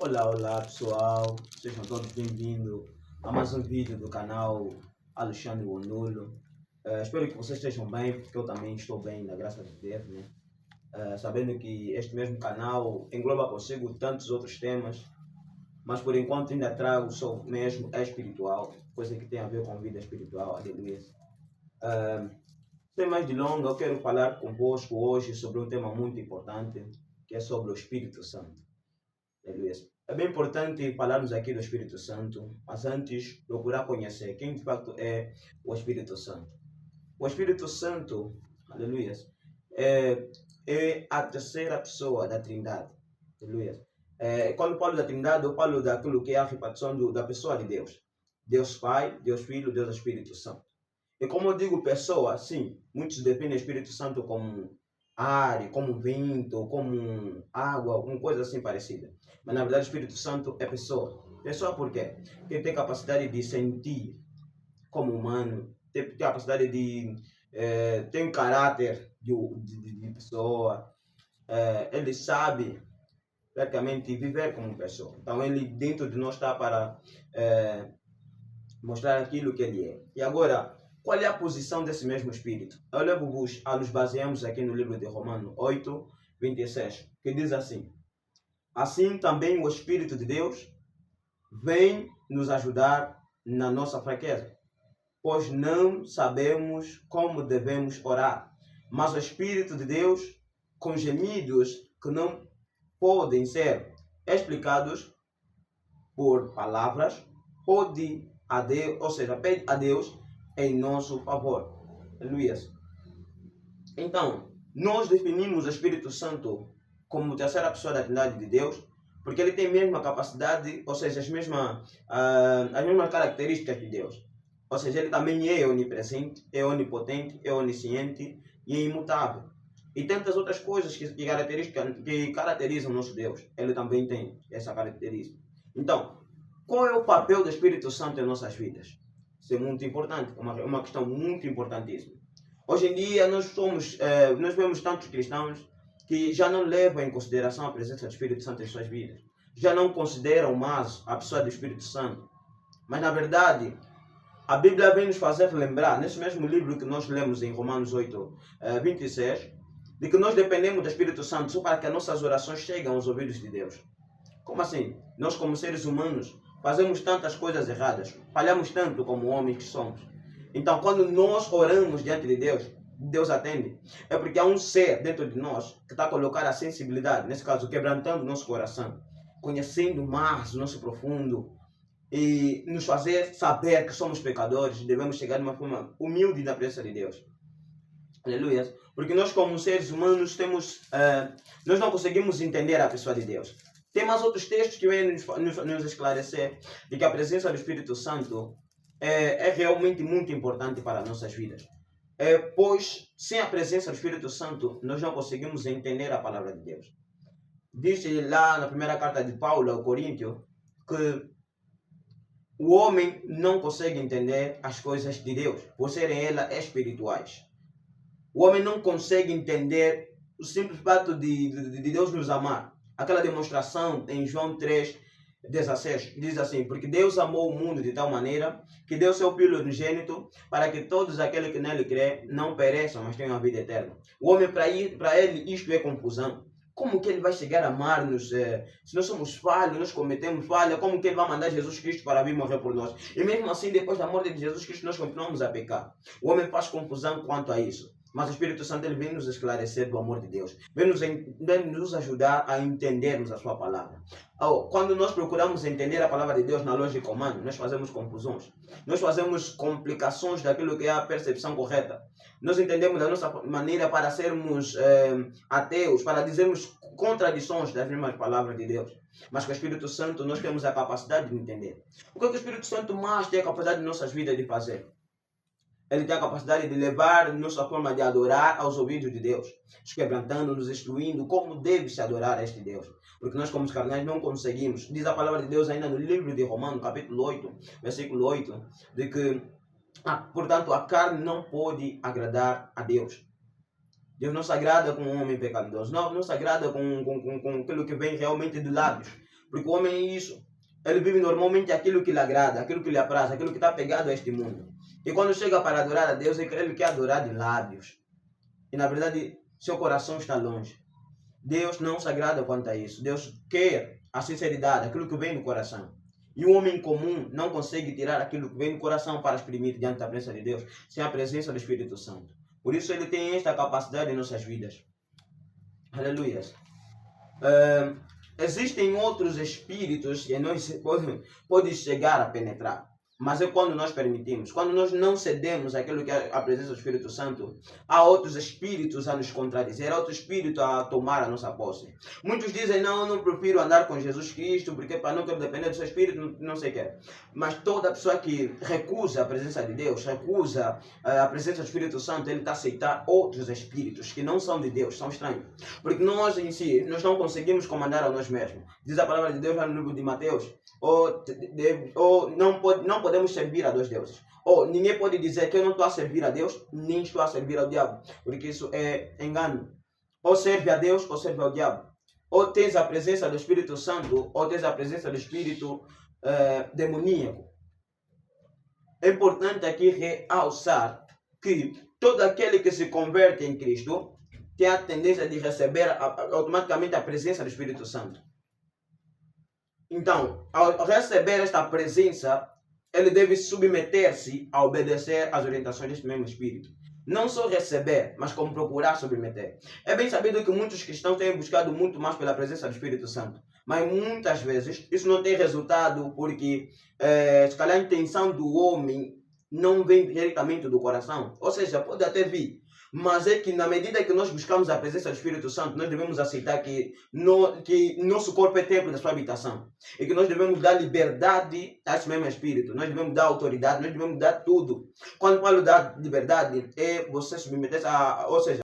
Olá, olá pessoal, sejam todos bem-vindos a mais um vídeo do canal Alexandre Onulo. Espero que vocês estejam bem, porque eu também estou bem, na graça de Deus, né? Sabendo que este mesmo canal engloba consigo tantos outros temas, mas por enquanto ainda trago só mesmo espiritual, coisa que tem a ver com vida espiritual, aleluia. Sem mais delongas, eu quero falar convosco hoje sobre um tema muito importante, que é sobre o Espírito Santo. Aleluia. É bem importante falarmos aqui do Espírito Santo, mas antes procurar conhecer quem de facto é o Espírito Santo. O Espírito Santo, aleluia, é a terceira pessoa da Trindade. Aleluia. Quando falo da Trindade, eu falo daquilo que é a repartição da pessoa de Deus. Deus Pai, Deus Filho, Deus Espírito Santo. E como eu digo pessoa, sim, muitos definem o Espírito Santo como ar, como vento, como água, alguma coisa assim parecida. Mas na verdade o Espírito Santo é pessoa. Pessoa por quê? Porque tem capacidade de sentir como humano, tem capacidade de... tem um caráter de pessoa. Ele sabe praticamente viver como pessoa. Então ele dentro de nós está para mostrar aquilo que ele é. E agora, qual é a posição desse mesmo Espírito? Eu levo-vos a nos basearmos aqui no livro de Romanos 8, 26, que diz assim: assim também o Espírito de Deus vem nos ajudar na nossa fraqueza, pois não sabemos como devemos orar. Mas o Espírito de Deus, com gemidos que não podem ser explicados por palavras, pode a Deus, ou seja, pede a Deus em nosso favor. Aleluia. Então, nós definimos o Espírito Santo como terceira pessoa da Trindade de Deus, porque ele tem a mesma capacidade, ou seja, as mesmas características de Deus. Ou seja, ele também é onipresente, é onipotente, é onisciente e é imutável. E tantas outras coisas que caracterizam o nosso Deus. Ele também tem essa característica. Então, qual é o papel do Espírito Santo em nossas vidas? Isso é muito importante, é uma questão muito importantíssima. Hoje em dia nós vemos tantos cristãos que já não levam em consideração a presença do Espírito Santo em suas vidas. Já não consideram mais a pessoa do Espírito Santo. Mas na verdade, a Bíblia vem nos fazer lembrar, nesse mesmo livro que nós lemos em Romanos 8, 26, de que nós dependemos do Espírito Santo só para que as nossas orações cheguem aos ouvidos de Deus. Como assim? Nós como seres humanos fazemos tantas coisas erradas, falhamos tanto como homens que somos. Então, quando nós oramos diante de Deus, Deus atende. É porque há um ser dentro de nós que está a colocar a sensibilidade, nesse caso, quebrantando o nosso coração, conhecendo mais o nosso profundo e nos fazer saber que somos pecadores, devemos chegar de uma forma humilde na presença de Deus. Aleluia. Porque nós como seres humanos nós não conseguimos entender a pessoa de Deus. Tem mais outros textos que vêm nos esclarecer de que a presença do Espírito Santo é realmente muito importante para as nossas vidas. Pois, sem a presença do Espírito Santo, nós não conseguimos entender a palavra de Deus. Diz lá na primeira carta de Paulo ao Coríntio que o homem não consegue entender as coisas de Deus, por serem elas espirituais. O homem não consegue entender o simples fato de Deus nos amar. Aquela demonstração em João 3, 16, diz assim: porque Deus amou o mundo de tal maneira que deu seu Filho unigênito para que todos aqueles que nele crê não pereçam, mas tenham a vida eterna. O homem, para ele, isto é confusão. Como que ele vai chegar a amar-nos se nós somos falhos, nós cometemos falha? Como que ele vai mandar Jesus Cristo para vir morrer por nós? E mesmo assim, depois da morte de Jesus Cristo, nós continuamos a pecar. O homem faz confusão quanto a isso. Mas o Espírito Santo ele vem nos esclarecer do amor de Deus. Vem nos ajudar a entendermos a sua palavra. Quando nós procuramos entender a palavra de Deus na lógica humana, nós fazemos confusões. Nós fazemos complicações daquilo que é a percepção correta. Nós entendemos da nossa maneira para sermos ateus, para dizermos contradições das mesmas palavras de Deus. Mas com o Espírito Santo nós temos a capacidade de entender. O que o Espírito Santo mais tem a capacidade de nossas vidas de fazer? Ele tem a capacidade de levar nossa forma de adorar aos ouvidos de Deus, nos quebrantando, nos instruindo como deve-se adorar a este Deus. Porque nós como carnais não conseguimos. Diz a palavra de Deus ainda no livro de Romanos, capítulo 8, versículo 8, de que, portanto, a carne não pode agradar a Deus. Deus não se agrada com um homem pecaminoso, não se agrada com aquilo que vem realmente de lábios. Porque o homem é isso. Ele vive normalmente aquilo que lhe agrada, aquilo que lhe apraz, aquilo que está pegado a este mundo. E quando chega para adorar a Deus, ele quer adorar de lábios. E na verdade, seu coração está longe. Deus não se agrada quanto a isso. Deus quer a sinceridade, aquilo que vem do coração. E o homem comum não consegue tirar aquilo que vem do coração para exprimir diante da presença de Deus, sem a presença do Espírito Santo. Por isso ele tem esta capacidade em nossas vidas. Aleluia. Existem outros espíritos que nós podem chegar a penetrar. Mas é quando nós permitimos, quando nós não cedemos àquilo que é a presença do Espírito Santo, há outros espíritos a nos contradizer, há outro espírito a tomar a nossa posse. Muitos dizem, não, eu não prefiro andar com Jesus Cristo, porque para não quero depender do seu espírito, não sei o quê. Mas toda pessoa que recusa a presença de Deus, recusa a presença do Espírito Santo, ele está a aceitar outros espíritos que não são de Deus, são estranhos. Porque nós em si, nós não conseguimos comandar a nós mesmos. Diz a palavra de Deus lá no livro de Mateus, ou não podemos servir a dois deuses. Ou ninguém pode dizer que eu não estou a servir a Deus, nem estou a servir ao diabo. Porque isso é engano. Ou serve a Deus, ou serve ao diabo. Ou tens a presença do Espírito Santo, ou tens a presença do Espírito demoníaco. É importante aqui realçar que todo aquele que se converte em Cristo tem a tendência de receber automaticamente a presença do Espírito Santo. Então, ao receber esta presença, ele deve submeter-se a obedecer às orientações deste mesmo Espírito. Não só receber, mas como procurar submeter. É bem sabido que muitos cristãos têm buscado muito mais pela presença do Espírito Santo. Mas muitas vezes isso não tem resultado porque se calhar a intenção do homem não vem diretamente do coração. Ou seja, pode até vir. Mas é que na medida que nós buscamos a presença do Espírito Santo, nós devemos aceitar que nosso corpo é templo da sua habitação. E que nós devemos dar liberdade a esse mesmo Espírito. Nós devemos dar autoridade, nós devemos dar tudo. Quando falo da liberdade, é você submeter-se a... Ou seja,